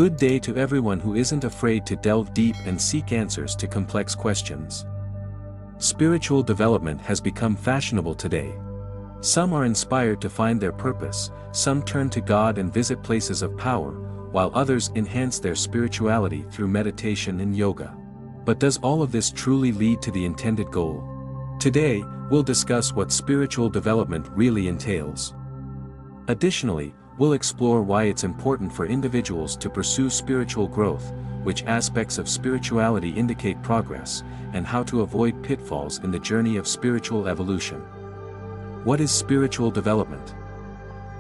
good day to everyone who isn't afraid to delve deep and seek answers to complex questions. Spiritual development has become fashionable today. Some are inspired to find their purpose, some turn to God and visit places of power, while others enhance their spirituality through meditation and yoga. But does all of this truly lead to the intended goal? Today, we'll discuss what spiritual development really entails. Additionally, we'll explore why it's important for individuals to pursue spiritual growth, which aspects of spirituality indicate progress, and how to avoid pitfalls in the journey of spiritual evolution. What is spiritual development?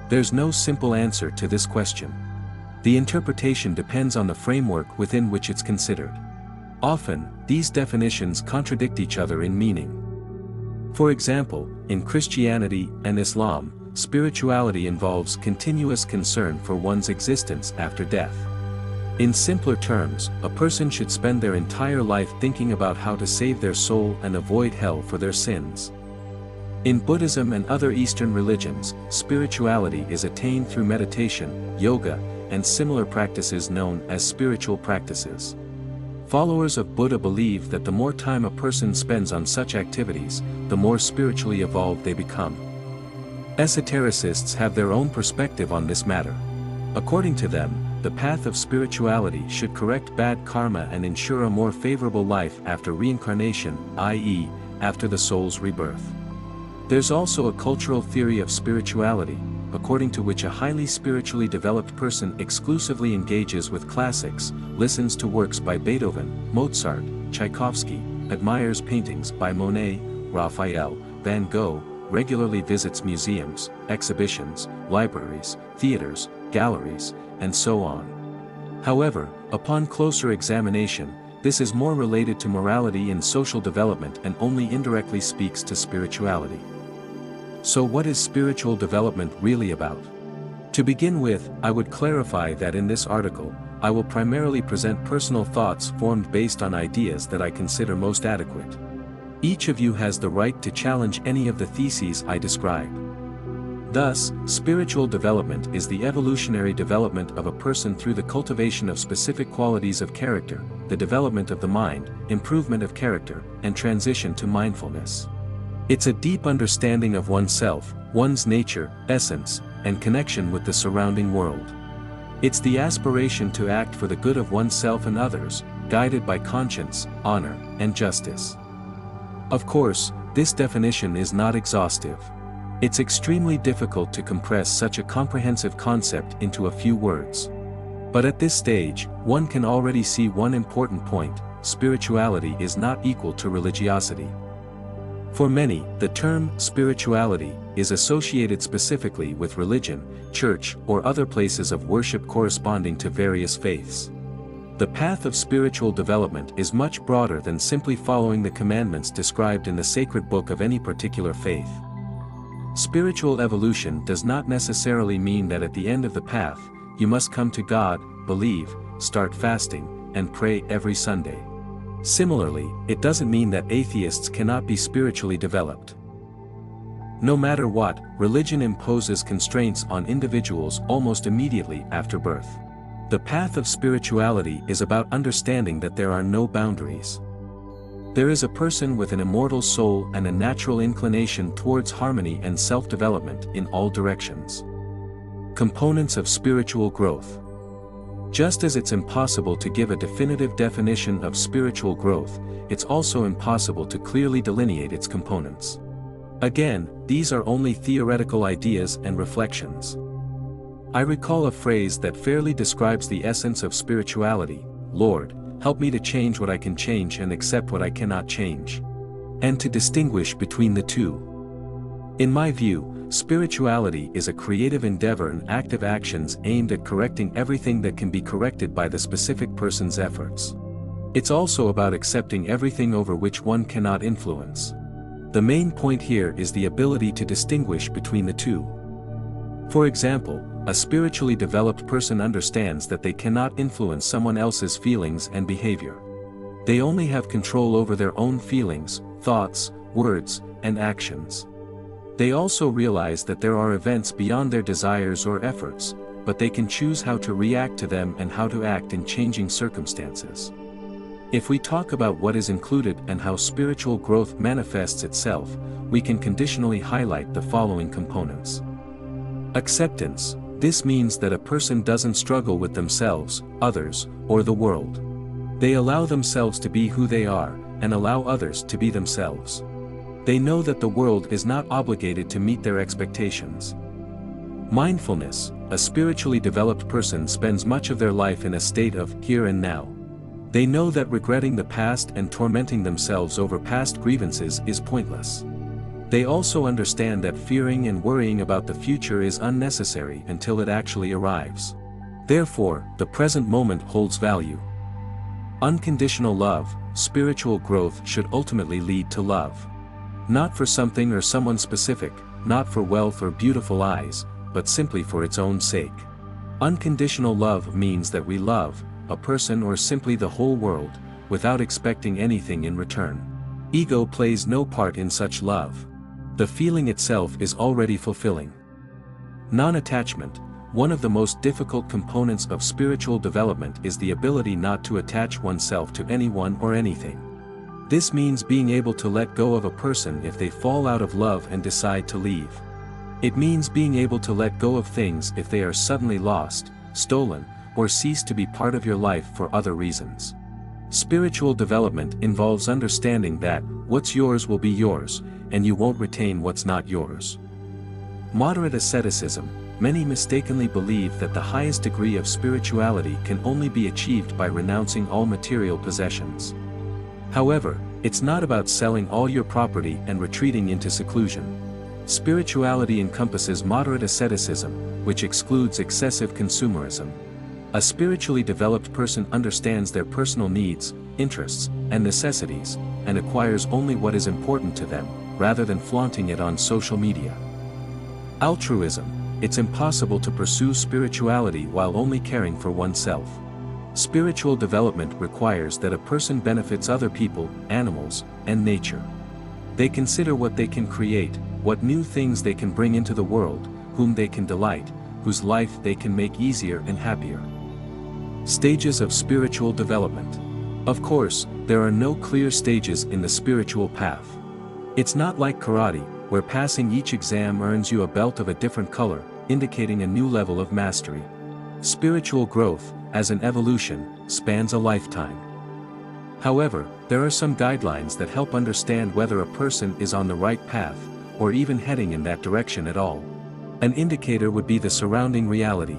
There's no simple answer to this question. The interpretation depends on the framework within which it's considered. Often, these definitions contradict each other in meaning. For example, in Christianity and Islam, spirituality involves continuous concern for one's existence after death. In simpler terms, a person should spend their entire life thinking about how to save their soul and avoid hell for their sins. In Buddhism and other Eastern religions, spirituality is attained through meditation, yoga, and similar practices known as spiritual practices. Followers of Buddha believe that the more time a person spends on such activities, the more spiritually evolved they become. Esotericists have their own perspective on this matter. According to them, the path of spirituality should correct bad karma and ensure a more favorable life after reincarnation, i.e., after the soul's rebirth. There's also a cultural theory of spirituality, according to which a highly spiritually developed person exclusively engages with classics, listens to works by Beethoven, Mozart, Tchaikovsky, admires paintings by Monet, Raphael, Van Gogh, regularly visits museums, exhibitions, libraries, theaters, galleries, and so on. However, upon closer examination, this is more related to morality and social development and only indirectly speaks to spirituality. So what is spiritual development really about? To begin with, I would clarify that in this article, I will primarily present personal thoughts formed based on ideas that I consider most adequate. Each of you has the right to challenge any of the theses I describe. Thus, spiritual development is the evolutionary development of a person through the cultivation of specific qualities of character, the development of the mind, improvement of character, and transition to mindfulness. It's a deep understanding of oneself, one's nature, essence, and connection with the surrounding world. It's the aspiration to act for the good of oneself and others, guided by conscience, honor, and justice. Of course, this definition is not exhaustive. It's extremely difficult to compress such a comprehensive concept into a few words. But at this stage, one can already see one important point: spirituality is not equal to religiosity. For many, the term spirituality is associated specifically with religion, church, or other places of worship corresponding to various faiths. The path of spiritual development is much broader than simply following the commandments described in the sacred book of any particular faith. Spiritual evolution does not necessarily mean that at the end of the path, you must come to God, believe, start fasting, and pray every Sunday. Similarly, it doesn't mean that atheists cannot be spiritually developed. No matter what, religion imposes constraints on individuals almost immediately after birth. The path of spirituality is about understanding that there are no boundaries. There is a person with an immortal soul and a natural inclination towards harmony and self-development in all directions. Components of spiritual growth. Just as it's impossible to give a definitive definition of spiritual growth, it's also impossible to clearly delineate its components. Again, these are only theoretical ideas and reflections. I recall a phrase that fairly describes the essence of spirituality: Lord, help me to change what I can change and accept what I cannot change. And to distinguish between the two. In my view, spirituality is a creative endeavor and active actions aimed at correcting everything that can be corrected by the specific person's efforts. It's also about accepting everything over which one cannot influence. The main point here is the ability to distinguish between the two. For example, a spiritually developed person understands that they cannot influence someone else's feelings and behavior. They only have control over their own feelings, thoughts, words, and actions. They also realize that there are events beyond their desires or efforts, but they can choose how to react to them and how to act in changing circumstances. If we talk about what is included and how spiritual growth manifests itself, we can conditionally highlight the following components. Acceptance. This means that a person doesn't struggle with themselves, others, or the world. They allow themselves to be who they are, and allow others to be themselves. They know that the world is not obligated to meet their expectations. Mindfulness. A spiritually developed person spends much of their life in a state of here and now. They know that regretting the past and tormenting themselves over past grievances is pointless. They also understand that fearing and worrying about the future is unnecessary until it actually arrives. Therefore, the present moment holds value. Unconditional love. Spiritual growth should ultimately lead to love. Not for something or someone specific, not for wealth or beautiful eyes, but simply for its own sake. Unconditional love means that we love a person or simply the whole world, without expecting anything in return. Ego plays no part in such love. The feeling itself is already fulfilling. Non-attachment. One of the most difficult components of spiritual development is the ability not to attach oneself to anyone or anything. This means being able to let go of a person if they fall out of love and decide to leave. It means being able to let go of things if they are suddenly lost, stolen, or cease to be part of your life for other reasons. Spiritual development involves understanding that what's yours will be yours, and you won't retain what's not yours. Moderate asceticism. Many mistakenly believe that the highest degree of spirituality can only be achieved by renouncing all material possessions. However, it's not about selling all your property and retreating into seclusion. Spirituality encompasses moderate asceticism, which excludes excessive consumerism. A spiritually developed person understands their personal needs, interests, and necessities, and acquires only what is important to them, rather than flaunting it on social media. Altruism. It's impossible to pursue spirituality while only caring for oneself. Spiritual development requires that a person benefits other people, animals, and nature. They consider what they can create, what new things they can bring into the world, whom they can delight, whose life they can make easier and happier. Stages of spiritual development. Of course, there are no clear stages in the spiritual path. It's not like karate, where passing each exam earns you a belt of a different color, indicating a new level of mastery. Spiritual growth, as an evolution, spans a lifetime. However, there are some guidelines that help understand whether a person is on the right path, or even heading in that direction at all. An indicator would be the surrounding reality.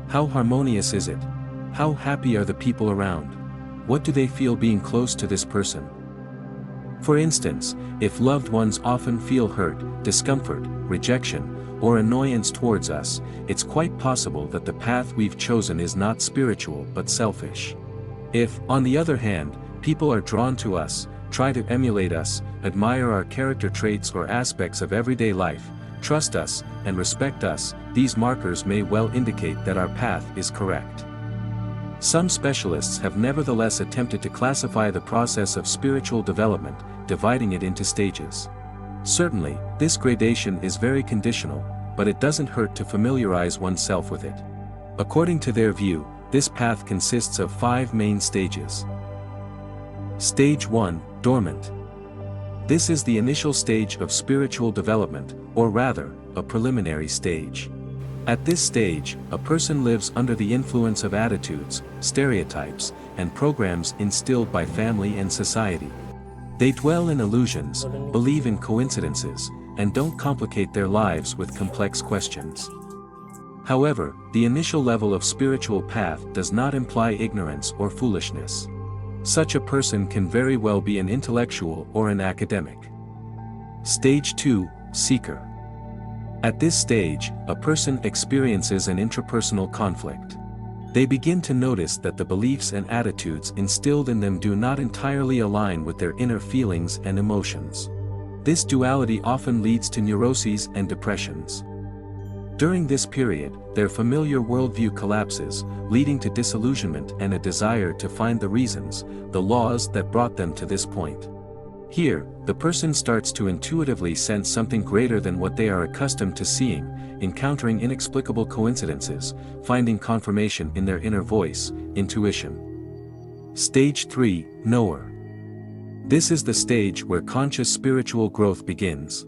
How harmonious is it? How happy are the people around? What do they feel being close to this person? For instance, if loved ones often feel hurt, discomfort, rejection, or annoyance towards us, it's quite possible that the path we've chosen is not spiritual but selfish. If, on the other hand, people are drawn to us, try to emulate us, admire our character traits or aspects of everyday life, trust us, and respect us, these markers may well indicate that our path is correct. Some specialists have nevertheless attempted to classify the process of spiritual development, dividing it into stages. Certainly, this gradation is very conditional, but it doesn't hurt to familiarize oneself with it. According to their view, this path consists of 5 main stages. Stage 1, Dormant. This is the initial stage of spiritual development, or rather, a preliminary stage. At this stage, a person lives under the influence of attitudes, stereotypes, and programs instilled by family and society. They dwell in illusions, believe in coincidences, and don't complicate their lives with complex questions. However, the initial level of spiritual path does not imply ignorance or foolishness. Such a person can very well be an intellectual or an academic. Stage 2, Seeker. At this stage, a person experiences an intrapersonal conflict. They begin to notice that the beliefs and attitudes instilled in them do not entirely align with their inner feelings and emotions. This duality often leads to neuroses and depressions. During this period, their familiar worldview collapses, leading to disillusionment and a desire to find the reasons, the laws that brought them to this point. Here, the person starts to intuitively sense something greater than what they are accustomed to seeing, encountering inexplicable coincidences, finding confirmation in their inner voice, intuition. Stage 3, Knower. This is the stage where conscious spiritual growth begins.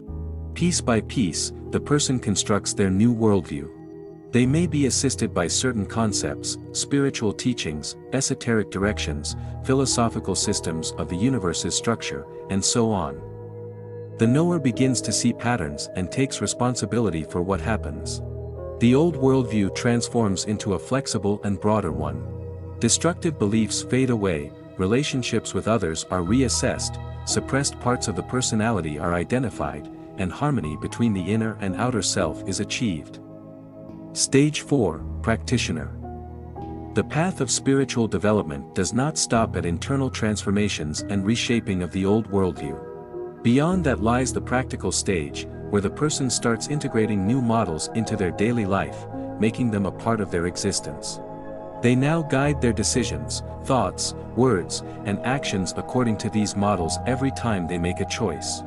Piece by piece, the person constructs their new worldview. They may be assisted by certain concepts, spiritual teachings, esoteric directions, philosophical systems of the universe's structure, and so on. The knower begins to see patterns and takes responsibility for what happens. The old worldview transforms into a flexible and broader one. Destructive beliefs fade away, relationships with others are reassessed, suppressed parts of the personality are identified, and harmony between the inner and outer self is achieved. Stage 4, Practitioner. The path of spiritual development does not stop at internal transformations and reshaping of the old worldview. Beyond that lies the practical stage, where the person starts integrating new models into their daily life, making them a part of their existence. They now guide their decisions, thoughts, words, and actions according to these models every time they make a choice.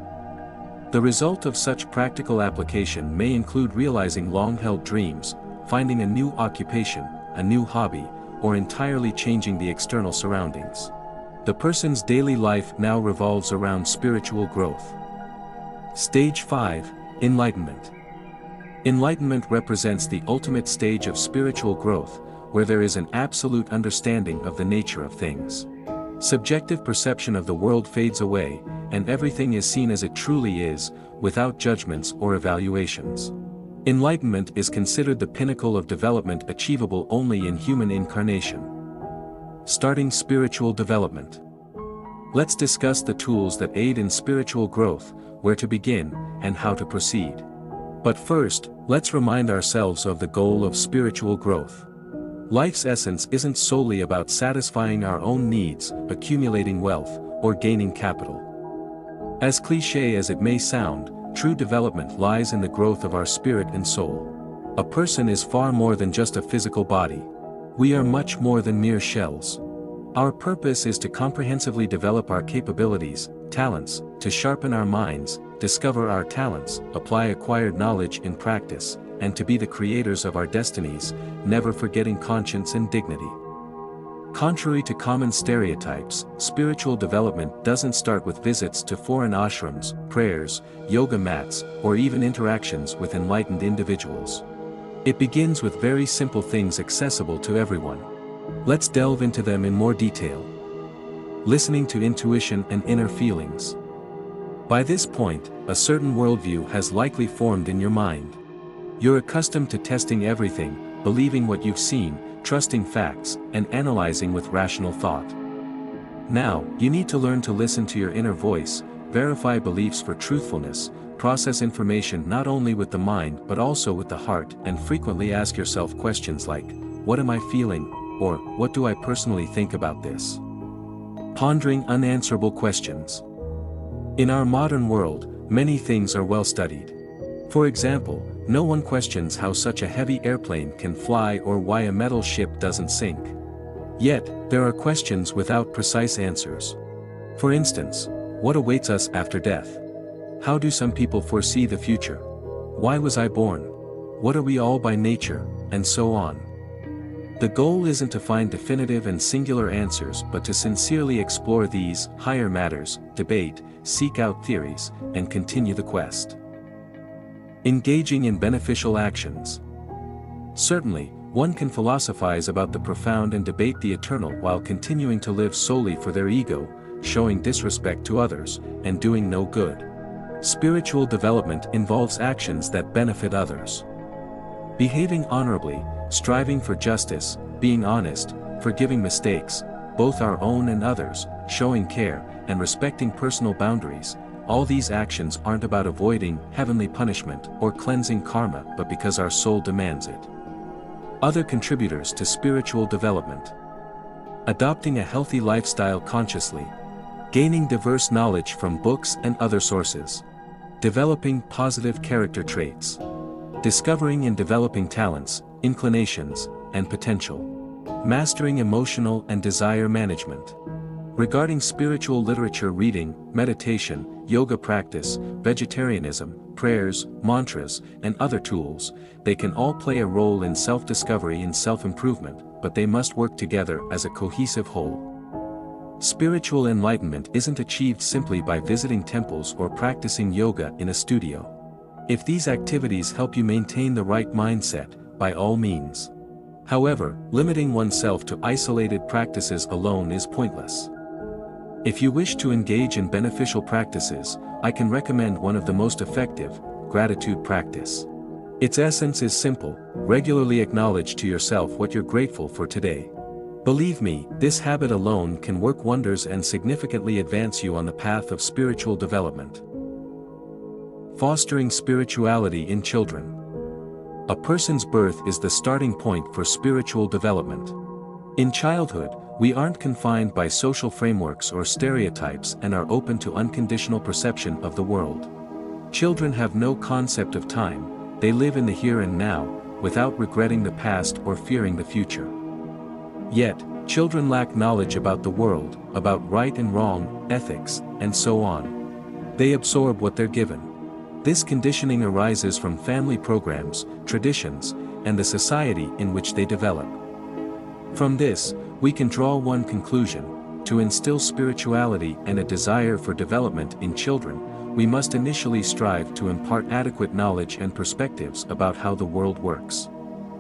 The result of such practical application may include realizing long-held dreams, finding a new occupation, a new hobby, or entirely changing the external surroundings. The person's daily life now revolves around spiritual growth. Stage 5, Enlightenment. Enlightenment represents the ultimate stage of spiritual growth, where there is an absolute understanding of the nature of things. Subjective perception of the world fades away, and everything is seen as it truly is, without judgments or evaluations. Enlightenment is considered the pinnacle of development achievable only in human incarnation. Starting spiritual development. Let's discuss the tools that aid in spiritual growth, where to begin, and how to proceed. But first, let's remind ourselves of the goal of spiritual growth. Life's essence isn't solely about satisfying our own needs, accumulating wealth, or gaining capital. As cliché as it may sound, true development lies in the growth of our spirit and soul. A person is far more than just a physical body. We are much more than mere shells. Our purpose is to comprehensively develop our capabilities, talents, to sharpen our minds, discover our talents, apply acquired knowledge in practice, and to be the creators of our destinies, never forgetting conscience and dignity. Contrary to common stereotypes, spiritual development doesn't start with visits to foreign ashrams, prayers, yoga mats, or even interactions with enlightened individuals. It begins with very simple things accessible to everyone. Let's delve into them in more detail. Listening to intuition and inner feelings. By this point, a certain worldview has likely formed in your mind. You're accustomed to testing everything, believing what you've seen, trusting facts, and analyzing with rational thought. Now, you need to learn to listen to your inner voice, verify beliefs for truthfulness, process information not only with the mind but also with the heart, and frequently ask yourself questions like, "What am I feeling?" or "What do I personally think about this?" Pondering unanswerable questions. In our modern world, many things are well studied. For example, no one questions how such a heavy airplane can fly or why a metal ship doesn't sink. Yet, there are questions without precise answers. For instance, what awaits us after death? How do some people foresee the future? Why was I born? What are we all by nature? And so on. The goal isn't to find definitive and singular answers but to sincerely explore these higher matters, debate, seek out theories, and continue the quest. Engaging in beneficial actions. Certainly, one can philosophize about the profound and debate the eternal while continuing to live solely for their ego, showing disrespect to others, and doing no good. Spiritual development involves actions that benefit others. Behaving honorably, striving for justice, being honest, forgiving mistakes, both our own and others, showing care, and respecting personal boundaries. All these actions aren't about avoiding heavenly punishment or cleansing karma but because our soul demands it. Other contributors to spiritual development. Adopting a healthy lifestyle consciously. Gaining diverse knowledge from books and other sources. Developing positive character traits. Discovering and developing talents, inclinations, and potential. Mastering emotional and desire management. Regarding spiritual literature reading, meditation, yoga practice, vegetarianism, prayers, mantras, and other tools, they can all play a role in self-discovery and self-improvement, but they must work together as a cohesive whole. Spiritual enlightenment isn't achieved simply by visiting temples or practicing yoga in a studio. If these activities help you maintain the right mindset, by all means. However, limiting oneself to isolated practices alone is pointless. If you wish to engage in beneficial practices, I can recommend one of the most effective, gratitude practice. Its essence is simple: regularly acknowledge to yourself what you're grateful for today. Believe me, this habit alone can work wonders and significantly advance you on the path of spiritual development. Fostering spirituality in children. A person's birth is the starting point for spiritual development. In childhood, we aren't confined by social frameworks or stereotypes and are open to unconditional perception of the world. Children have no concept of time, they live in the here and now, without regretting the past or fearing the future. Yet, children lack knowledge about the world, about right and wrong, ethics, and so on. They absorb what they're given. This conditioning arises from family programs, traditions, and the society in which they develop. From this, we can draw one conclusion: to instill spirituality and a desire for development in children, we must initially strive to impart adequate knowledge and perspectives about how the world works.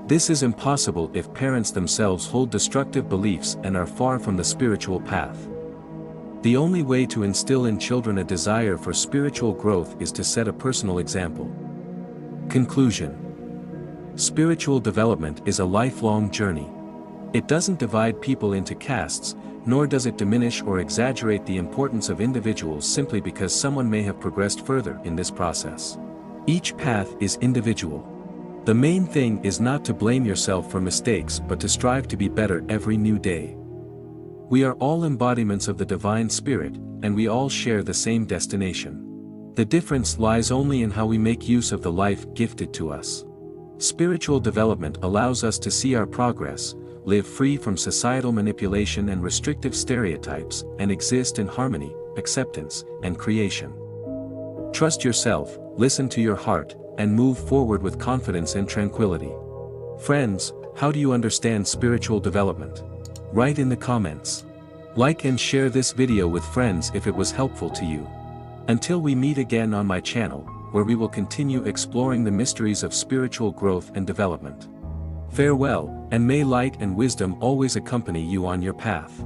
This is impossible if parents themselves hold destructive beliefs and are far from the spiritual path. The only way to instill in children a desire for spiritual growth is to set a personal example. Conclusion. Spiritual development is a lifelong journey. It doesn't divide people into castes, nor does it diminish or exaggerate the importance of individuals simply because someone may have progressed further in this process. Each path is individual. The main thing is not to blame yourself for mistakes but to strive to be better every new day. We are all embodiments of the Divine Spirit, and we all share the same destination. The difference lies only in how we make use of the life gifted to us. Spiritual development allows us to see our progress, live free from societal manipulation and restrictive stereotypes, and exist in harmony, acceptance, and creation. Trust yourself, listen to your heart, and move forward with confidence and tranquility. Friends, how do you understand spiritual development? Write in the comments. Like and share this video with friends if it was helpful to you. Until we meet again on my channel, where we will continue exploring the mysteries of spiritual growth and development. Farewell, and may light and wisdom always accompany you on your path.